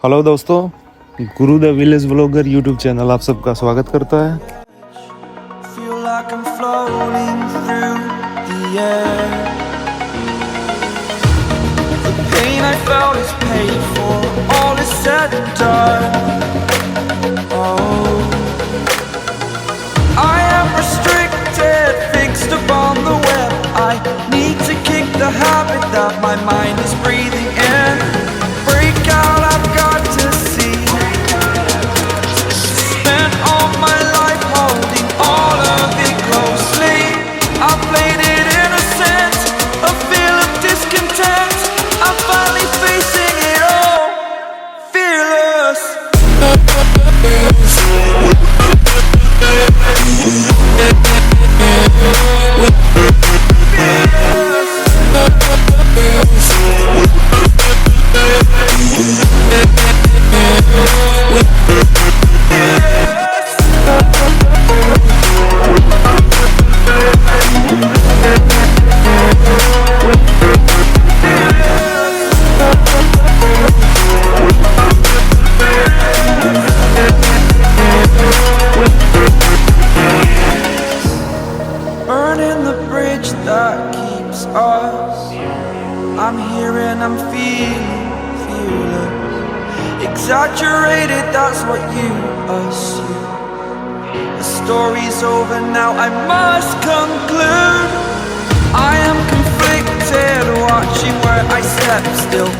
Hello दोस्तों, गुरु the village vlogger YouTube channel आप सबका स्वागत करता है। Feel like I'm floating through the air. The pain I felt is paid for, all is said and done. Oh, I am restricted, fixed upon the web. I need to kick the habit that my mind is breathing in. Break out, I've got to see. Spent all my life holding all of it closely. I played it innocent, a feel of discontent. I'm finally facing it all, fearless. Burning the bridge that keeps us. I'm here and I'm feeling fearless. Exaggerated, that's what you assume. The story's over now, I must conclude. I am conflicted, watching where I step still.